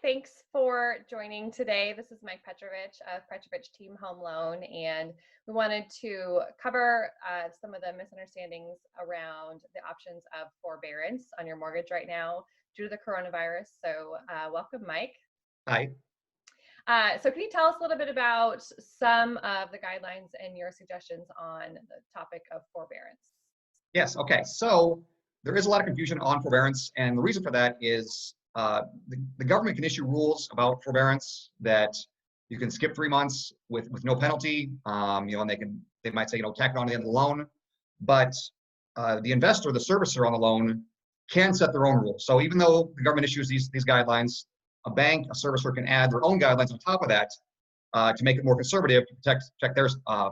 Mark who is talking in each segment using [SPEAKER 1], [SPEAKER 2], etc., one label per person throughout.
[SPEAKER 1] thanks for joining today. This is Mike Petrovich of Petrovich Team Home Loan, and we wanted to cover some of the misunderstandings around the options of forbearance on your mortgage right now due to the coronavirus. So welcome, Mike.
[SPEAKER 2] Hi.
[SPEAKER 1] So can you tell us a little bit about some of the guidelines and your suggestions on the topic of forbearance?
[SPEAKER 2] Yes. Okay. So there is a lot of confusion on forbearance, and the reason for that is the government can issue rules about forbearance that you can skip 3 months with no penalty. And they might say tack it on to the end of the loan, but the investor, the servicer on the loan, can set their own rules. So even though the government issues these guidelines, a bank, a servicer can add their own guidelines on top of that to make it more conservative to protect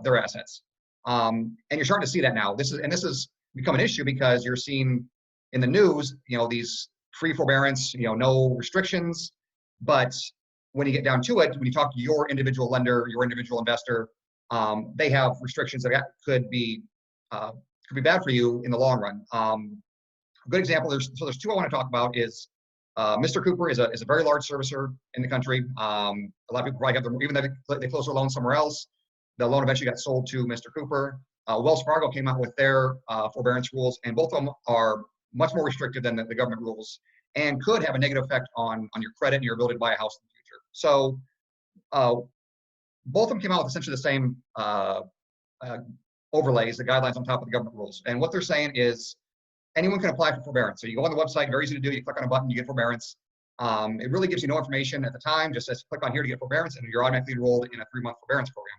[SPEAKER 2] their assets. And you're starting to see that now. This is become an issue because you're seeing in the news, these free forbearance, no restrictions. But when you get down to it, when you talk to your individual lender, your individual investor, they have restrictions that could be bad for you in the long run. A good example, there's two I want to talk about is Mr. Cooper is a very large servicer in the country. A lot of people probably have them, even though they closed their loan somewhere else. The loan eventually got sold to Mr. Cooper. Wells Fargo came out with their forbearance rules, and both of them are much more restrictive than the government rules and could have a negative effect on your credit and your ability to buy a house in the future. So both of them came out with essentially the same overlays, the guidelines on top of the government rules. And what they're saying is anyone can apply for forbearance. So you go on the website, very easy to do. You click on a button, you get forbearance. It really gives you no information at the time, just says click on here to get forbearance, and you're automatically enrolled in a 3-month forbearance program.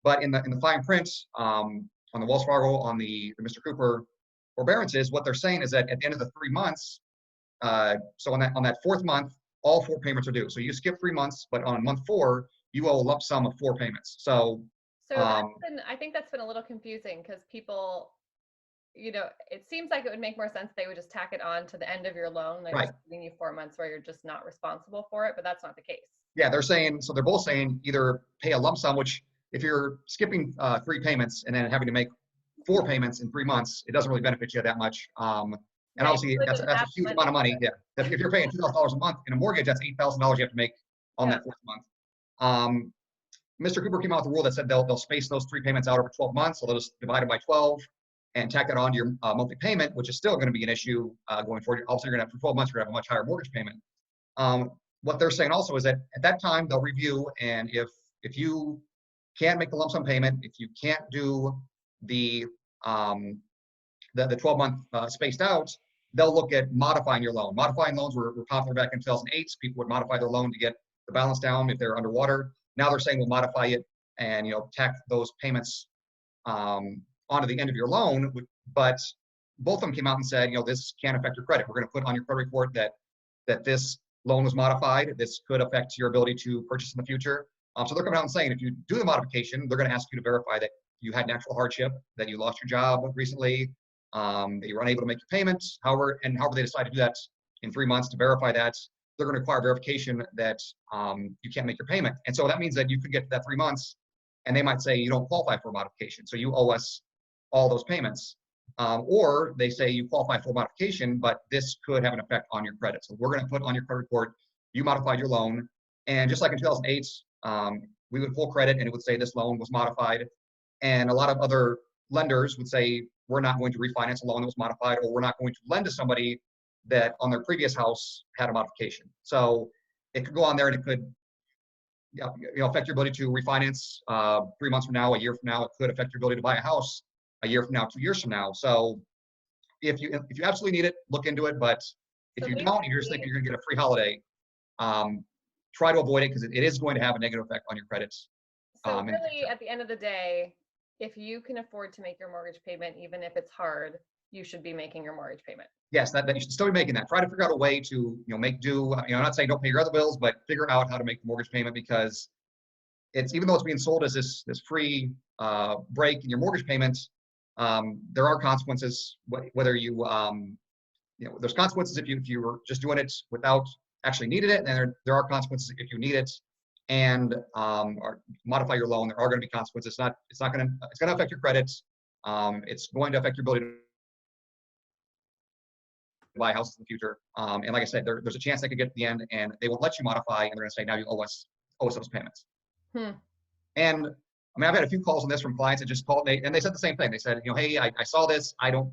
[SPEAKER 2] But in the fine print on the Wells Fargo, on the Mr. Cooper forbearances, what they're saying is that at the end of the 3 months, so on that fourth month, all 4 payments are due. So you skip 3 months, but on month 4, you owe a lump sum of 4 payments. So
[SPEAKER 1] I think that's been a little confusing because people, it seems like it would make more sense if they would just tack it on to the end of your loan. They're
[SPEAKER 2] right.
[SPEAKER 1] just giving you 4 months where you're just not responsible for it, but that's not the case.
[SPEAKER 2] Yeah, they're both saying either pay a lump sum, which if you're skipping 3 payments and then having to make 4 payments in 3 months, it doesn't really benefit you that much. And obviously that's a huge amount of money. Yeah, if you're paying $2,000 a month in a mortgage, that's $8,000 you have to make on that 4th month. Mr. Cooper came out with a rule that said they'll space those 3 payments out over 12 months, so they'll just divide it by 12 and tack it on to your monthly payment, which is still going to be an issue going forward. Also, you're going to have for 12 months, you're going to have a much higher mortgage payment. What they're saying also is that at that time they'll review, and if you can't make the lump sum payment, if you can't do the 12-month spaced out, they'll look at modifying your loan. Modifying loans were popular back in 2008. People would modify their loan to get the balance down if they're underwater. Now they're saying we'll modify it and tack those payments onto the end of your loan. But both of them came out and said, this can affect your credit. We're going to put on your credit report that this loan was modified. This could affect your ability to purchase in the future. So they're coming out and saying if you do the modification, they're going to ask you to verify that you had natural hardship, that you lost your job recently, that you were unable to make your payments. However they decide to do that in 3 months to verify that, they're going to require verification that you can't make your payment. And so that means that you could get to that 3 months and they might say you don't qualify for a modification. So you owe us all those payments. Or they say you qualify for a modification, but this could have an effect on your credit. So we're going to put on your credit report, you modified your loan. And just like in 2008, we would pull credit and it would say this loan was modified. And a lot of other lenders would say, we're not going to refinance a loan that was modified, or we're not going to lend to somebody that on their previous house had a modification. So it could go on there and it could affect your ability to refinance 3 months from now, a year from now. It could affect your ability to buy a house a year from now, 2 years from now. So if you absolutely need it, look into it. But if you don't, you're just thinking you're going to get a free holiday, try to avoid it because it is going to have a negative effect on your credits.
[SPEAKER 1] So really, at the end of the day, if you can afford to make your mortgage payment, even if it's hard, you should be making your mortgage payment.
[SPEAKER 2] Yes, that you should still be making that. Try to figure out a way to make do. I'm not saying don't pay your other bills, but figure out how to make the mortgage payment, because even though it's being sold as this free break in your mortgage payments, there are consequences. Whether there's consequences if you were just doing it without actually needed it, and there are consequences if you need it and or modify your loan. There are going to be consequences. It's going to affect your credits. It's going to affect your ability buy houses in the future. And like I said, there's a chance they could get to the end and they won't let you modify, and they're going to say, now you owe us those payments.
[SPEAKER 1] Hmm.
[SPEAKER 2] And I mean, I've had a few calls on this from clients that just called me and they said the same thing. They said, hey, I saw this. Not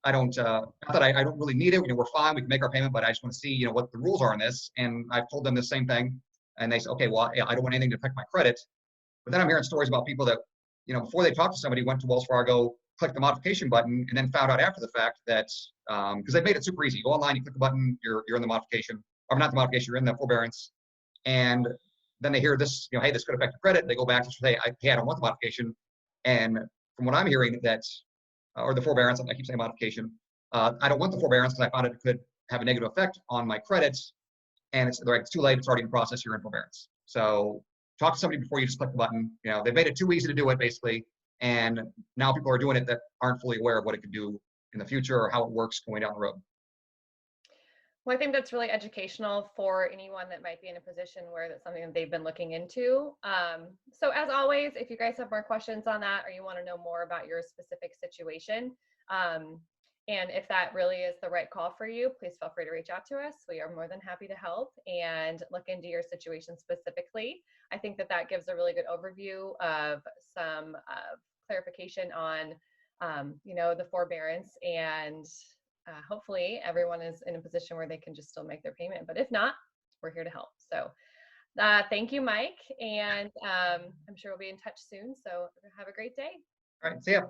[SPEAKER 2] that I don't really need it. We're fine. We can make our payment, but I just want to see, what the rules are on this. And I've told them the same thing. And they say, okay, well, I don't want anything to affect my credit. But then I'm hearing stories about people that, before they talked to somebody, went to Wells Fargo, clicked the modification button, and then found out after the fact that, because they've made it super easy. You go online, you click the button, you're in the modification, or not the modification, you're in the forbearance. And then they hear this, hey, this could affect your credit. They go back and say, hey, I don't want the modification. And from what I'm hearing, or the forbearance, I keep saying modification, I don't want the forbearance because I found it could have a negative effect on my credits. And it's too late. It's already in process. You're in forbearance. So talk to somebody before you just click the button. They've made it too easy to do it, basically. And now people are doing it that aren't fully aware of what it could do in the future or how it works going down the road.
[SPEAKER 1] Well, I think that's really educational for anyone that might be in a position where that's something that they've been looking into. So as always, if you guys have more questions on that or you want to know more about your specific situation, and if that really is the right call for you, please feel free to reach out to us. We are more than happy to help and look into your situation specifically. I think that gives a really good overview of some clarification on, the forbearance, and hopefully everyone is in a position where they can just still make their payment. But if not, we're here to help. So thank you, Mike. And I'm sure we'll be in touch soon. So have a great day.
[SPEAKER 2] All right. See ya.